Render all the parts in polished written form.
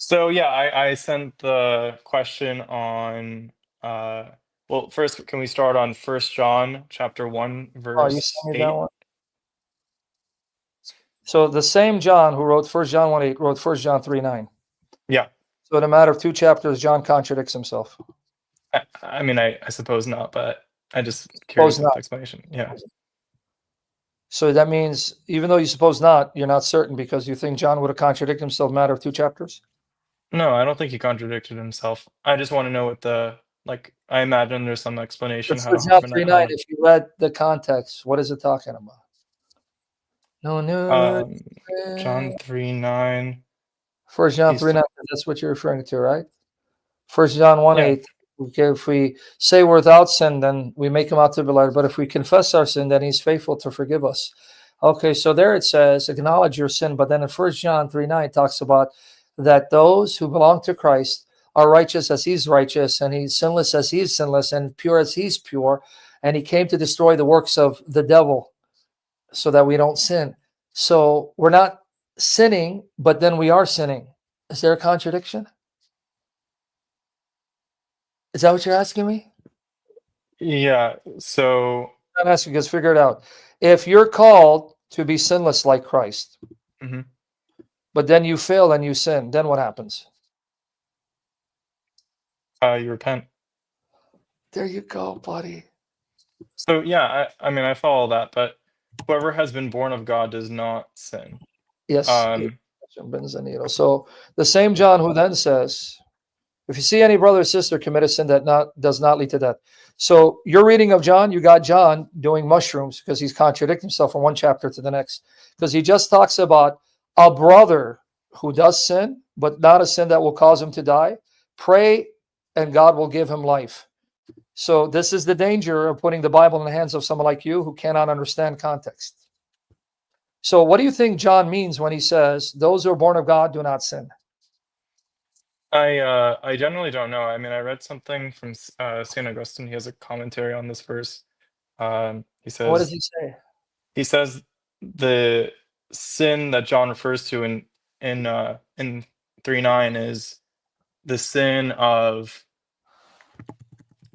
So yeah, I sent the question on well, first can we start on First John chapter 1 Oh, you sent verse me that 8? one. So the same John who wrote 1 John 1:8 wrote 1 John 3:9. Yeah. So in a matter of 2 chapters, John contradicts himself. I mean I suppose not, but I just Suppose curious of the not. explanation. Yeah. So that means even though you suppose not, you're not certain because you think John would have contradicted himself in a matter of 2 chapters? No, I don't think he contradicted himself. I just want to know what the like I imagine there's some explanation But how to 1 John harmonize 3:9, if you read the context, what is it talking about? No, no. um John 3:9 1 John he's 3:9, that's what you're referring to, right? 1 John 1 yeah. 8. Okay, if we say we're without sin, then we make him out to be liar. But if we confess our sin, then he's faithful to forgive us. Okay, so there it says, acknowledge your sin. But then in 1 John 3:9, it talks about that those who belong to Christ are righteous as he's righteous, and he's sinless as he's sinless, and pure as he's pure. And he came to destroy the works of the devil so that we don't sin. So we're not sinning, but then we are sinning. Is there a contradiction? Is that what you're asking me? Yeah. So I'm asking because figure it out. If you're called to be sinless like Christ, mhm. but then you fail and you sin, then what happens? You repent. There you go, buddy. So yeah, I mean I follow that, but whoever has been born of God does not sin. Yes. Um, So the same John who then says, if you see any brother or sister commit a sin that does not lead to death. So you're reading of John, you got John doing mushrooms because he's contradicting himself from one chapter to the next. Because he just talks about a brother who does sin, but not a sin that will cause him to die. Pray and God will give him life. So this is the danger of putting the Bible in the hands of someone like you who cannot understand context. So what do you think John means when he says, those who are born of God do not sin? I generally don't know. I mean, I read something from Saint Augustine. He has a commentary on this verse. He What does says he say? he says the sin that John refers to in 3:9 is the sin of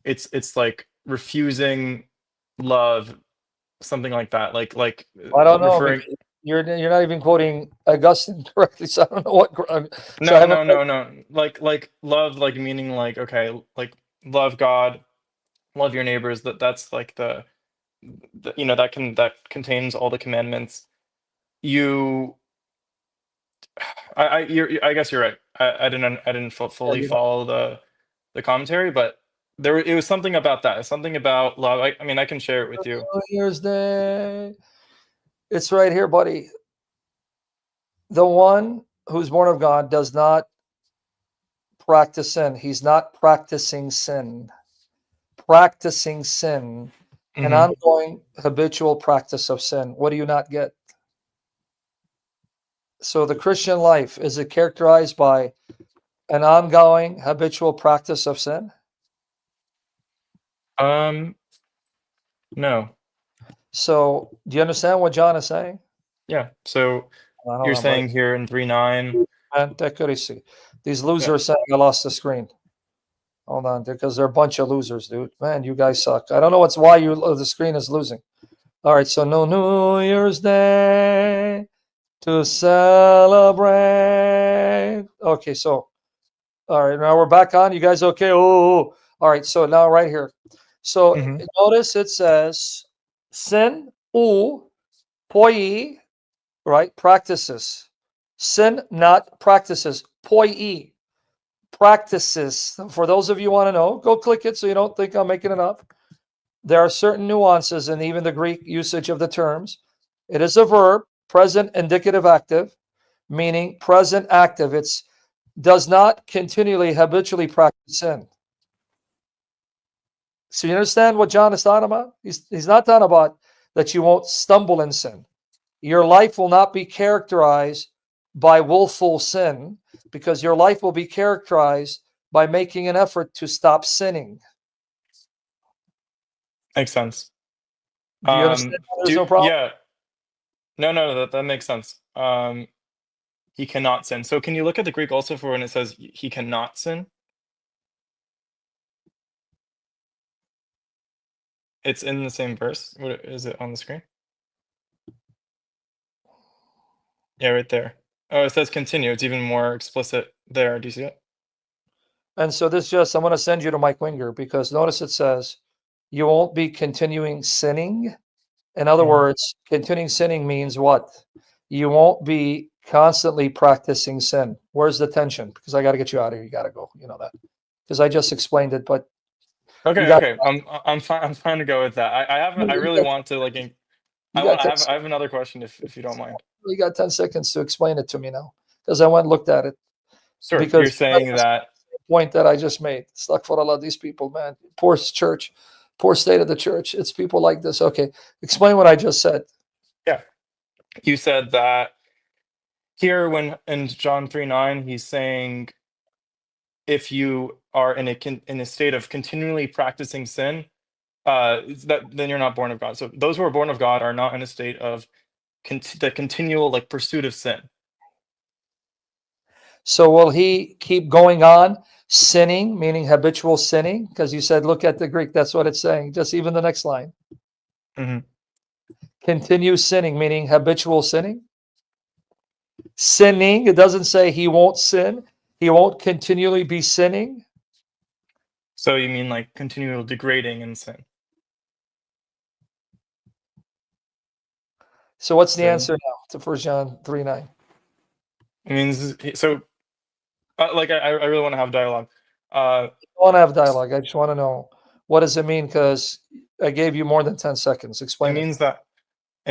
it's like refusing love, something like that. I don't know Referring. because you're not even quoting Augustine correctly, so I don't know what. So I No, haven't. no, no, no. Like love, like meaning like okay, like love God, love your neighbors. That's like the that contains all the commandments. You, I guess you're right. I didn't Yeah, fully you know, follow the commentary, but it was something about that. Something about love. I mean, I can share it with you. New Year's Day. It's right here, buddy. The one who's born of God does not practice sin. He's not practicing sin. Practicing sin, an Hmm. ongoing habitual practice of sin. What do you not get? So the Christian life, is it characterized by an ongoing habitual practice of sin? Um, no. So do you understand what John is saying? Yeah. So Hold you're on, buddy. saying here in 3:9. Man, take it easy. These Yeah. losers saying I lost the screen. Hold on, because they're a bunch of losers, dude. Man, you guys suck. I don't know why the screen is losing. All right, so no New Year's Day to celebrate. Okay, so all right, now we're back on. You guys okay? Oh, all right. So now right here. So Hmm. notice it says sin u poi, right? Practices. Sin not practices. Poi practices. For those of you who want to know, go click it so you don't think I'm making it up. There are certain nuances in even the Greek usage of the terms. It is a verb, present indicative active, meaning present active. It's does not continually habitually practice sin. So you understand what John is talking about? He's not talking about that you won't stumble in sin. Your life will not be characterized by willful sin because your life will be characterized by making an effort to stop sinning. Makes sense. Do you understand? There's Do no problem. yeah. No, no, that makes sense. he cannot sin. So can you look at the Greek also for when it says he cannot sin? It's in the same verse. What is it on the screen? Yeah, right there. Oh, it says continue. It's even more explicit there. Do you see it? And so this just, I'm going to send you to Mike Winger, because notice it says you won't be continuing sinning. In other Mhm. words, continuing sinning means what? You won't be constantly practicing sin. Where's the tension? Because I got to get you out of here. You got to go. You know that. Because I just explained it, but you Okay, got okay. I'm fine. I'm fine to go with that. I have. I you really got, want to like. you got 10 I have another question if you don't mind. you got 10 seconds to explain it to me now, because I went and looked at it, Sure. You're because saying that. point that I just made. Astaghfirullah, these people, man. Poor church, poor state of the church. It's people like this. Okay, explain what I just said. Yeah. You said that here when in John 3:9, he's saying if you are in a state of continually practicing sin, that then you're not born of God. So those who are born of God are not in a state of the continual like pursuit of sin. So will he keep going on sinning, meaning habitual sinning? Because you said, look at the Greek. That's what it's saying. Just even the next line. Mhm. Continue sinning, meaning habitual sinning. Sinning. It doesn't say he won't sin. He won't continually be sinning. So you mean like continual degrading in sin? So what's the So answer now to 1 John 3:9? it means so. Like I really want to have dialogue. I want to have dialogue. I just want to know, what does it mean? Because I gave you more than 10 seconds. It Explain it.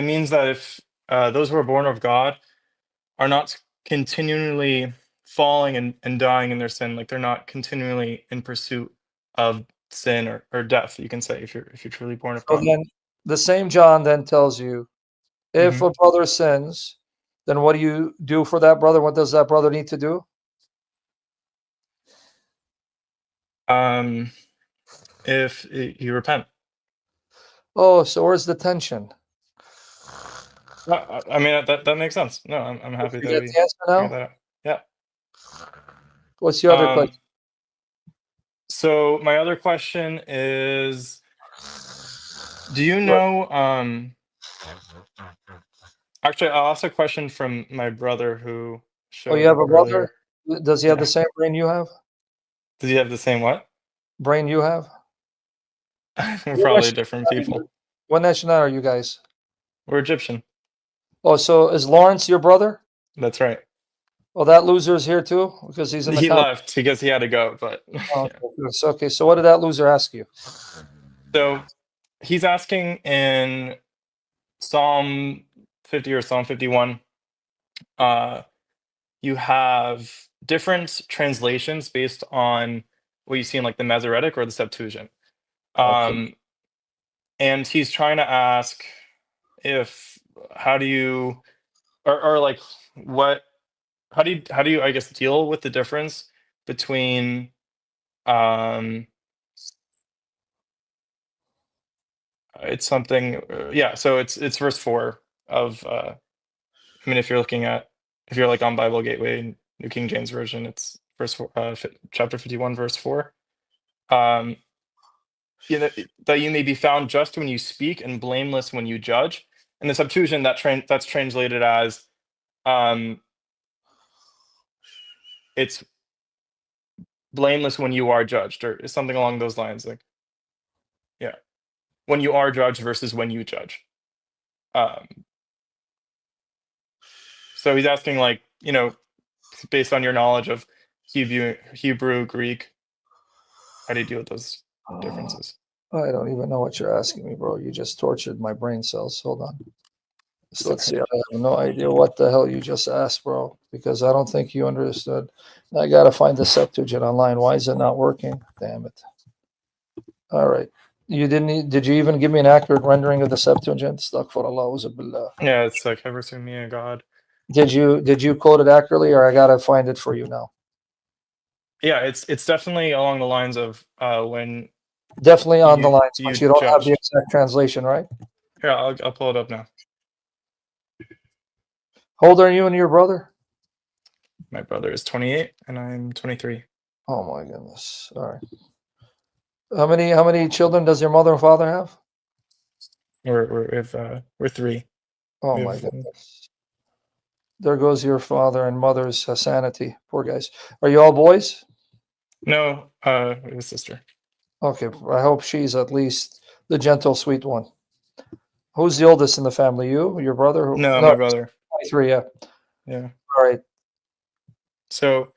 means that if those who are born of God are not continually falling and dying in their sin, like they're not continually in pursuit of sin or death, you can say, if you're truly born of So God. then the same John then tells you, if Hmm. a brother sins, then what do you do for that brother? What does that brother need to do? Um, if you repent. Oh, so where's the tension? I mean that makes sense. No, I'm You happy that forget we the answer figured now? that out. Yeah. What's the other Um, question? so my other question is, do you What? know, actually, I'll ask a question from my brother who Oh, showed you have up a brother? earlier. Does he have the Yeah. same brain you have? Does he have the same what? Brain you have? We're What probably different nationality, people. what nationality are you guys? We're Egyptian. Oh, so is Lawrence your brother? That's right. Well, that loser is here too, because he's in the He comment. left because he had to go, but Oh, yeah. okay. Okay, so what did that loser ask you? So he's asking in Psalm 50 or Psalm 51, uh, you have different translations based on what you see in like the Masoretic or the Septuagint. Okay. Um, and he's trying to ask if how do you or like what how do you I guess deal with the difference between um it's something yeah, so it's verse 4 of I mean, if you're looking at if you're like on Bible Gateway, New King James Version, it's verse 4, chapter 51, verse 4. Um, you know, that you may be found just when you speak and blameless when you judge. In the Septuagint, that's translated as um, it's blameless when you are judged, or something along those lines. Like, yeah, when you are judged versus when you judge. Um, so he's asking, like, based on your knowledge of Hebrew, Greek, how do you deal with those Oh, differences? I don't even know what you're asking me, bro. You just tortured my brain cells. Hold on. So let's Sorry. see. I have no idea what the hell you just asked, bro, because I don't think you understood. I got to find the Septuagint online. Why is it not working? Damn it. All right. You didn't, did you even give me an accurate rendering of the Septuagint? Astaghfirullah, billah. Yeah, it's like ever seen me a God. Did you quote it accurately, or I got to find it for you now? Yeah, it's definitely along the lines of when Definitely on the lines, but you you don't have the judged. exact translation, right? Here, I'll pull it up now. How old are you and your brother? My brother is 28 and I'm 23. Oh my goodness. All right. How many children does your mother and father have? We're three. Oh We my have goodness. There goes your father and mother's sanity. Poor guys. Are you all boys? no, we have a sister. Okay. I hope she's at least the gentle, sweet one. Who's the oldest in the family? You, your brother? No, No, my brother. 23. Yeah. Yeah. All right. So,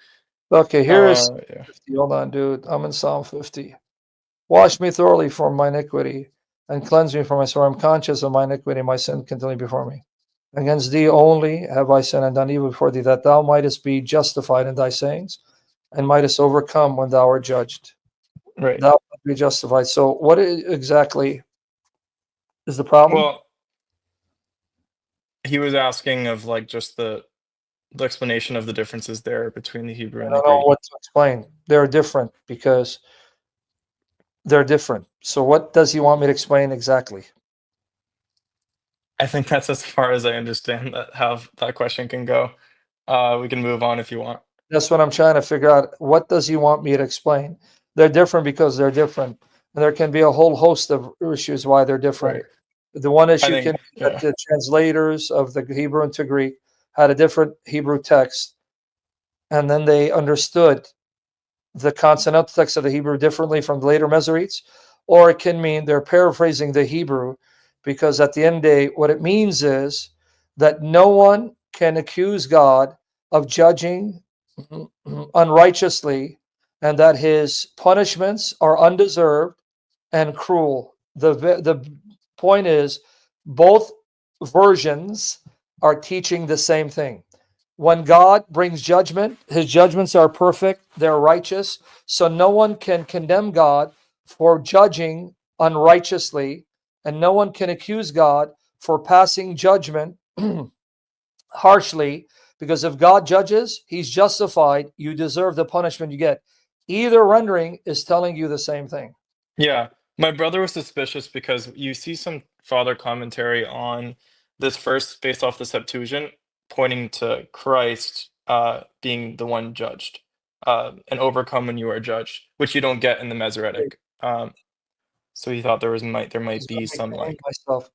Okay. Here is yeah. 50. Hold on, dude. I'm in Psalm 50. Wash me thoroughly from my iniquity and cleanse me from my sin. I'm conscious of my iniquity and my sin continually before me. Against thee only have I sinned and done evil before thee, that thou mightest be justified in thy sayings and mightest overcome when thou art judged. Right. Thou might be justified. So, what exactly is the problem? Well, he was asking of like just the explanation of the differences there between the Hebrew I and the don't know Greek. what to explain. They're different because they're different. So, what does he want me to explain exactly? I think that's as far as I understand that how that question can go. We can move on if you want. That's what I'm trying to figure out. What does he want me to explain? They're different because they're different. And there can be a whole host of issues why they're different. Right. The one I issue can think, be that yeah. the translators of the Hebrew into Greek had a different Hebrew text, and then they understood the consonantal text of the Hebrew differently from the later Masoretes, or it can mean they're paraphrasing the Hebrew, because at the end of the day, what it means is that no one can accuse God of judging unrighteously, and that his punishments are undeserved and cruel. The point is, both versions are teaching the same thing. When God brings judgment, his judgments are perfect, they're righteous. So no one can condemn God for judging unrighteously, and no one can accuse God for passing judgment harshly, because if God judges, he's justified. You deserve the punishment you get. Either rendering is telling you the same thing. Yeah. My brother was suspicious because you see some father commentary on this verse based off the Septuagint, pointing to Christ being the one judged, and overcome when you are judged, which you don't get in the Masoretic. So he thought there This might is what be I'm some saying like myself.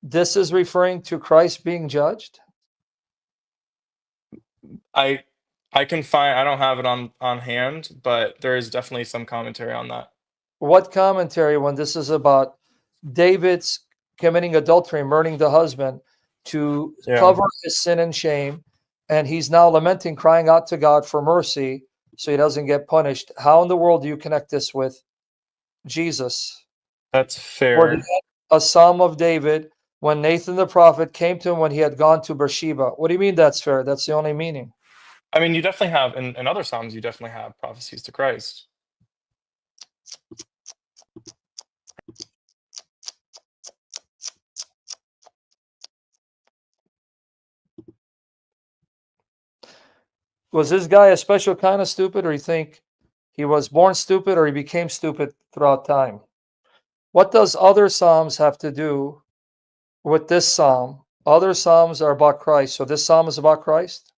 This is referring to Christ being judged. I I can find I don't have it on hand, but there is definitely some commentary on that. What commentary when this is about David's committing adultery, murdering the husband to Yeah. cover his sin and shame, and he's now lamenting, crying out to God for mercy so he doesn't get punished. How in the world do you connect this with Jesus? That's Or the, fair. a psalm of David when Nathan the prophet came to him when he had gone to Beersheba. What do you mean that's fair? That's the only meaning. I mean, you definitely have in other Psalms, you definitely have prophecies to Christ. Was this guy a special kind of stupid, or you think he was born stupid, or he became stupid throughout time? What does other psalms have to do with this psalm? Other psalms are about Christ, so this psalm is about Christ.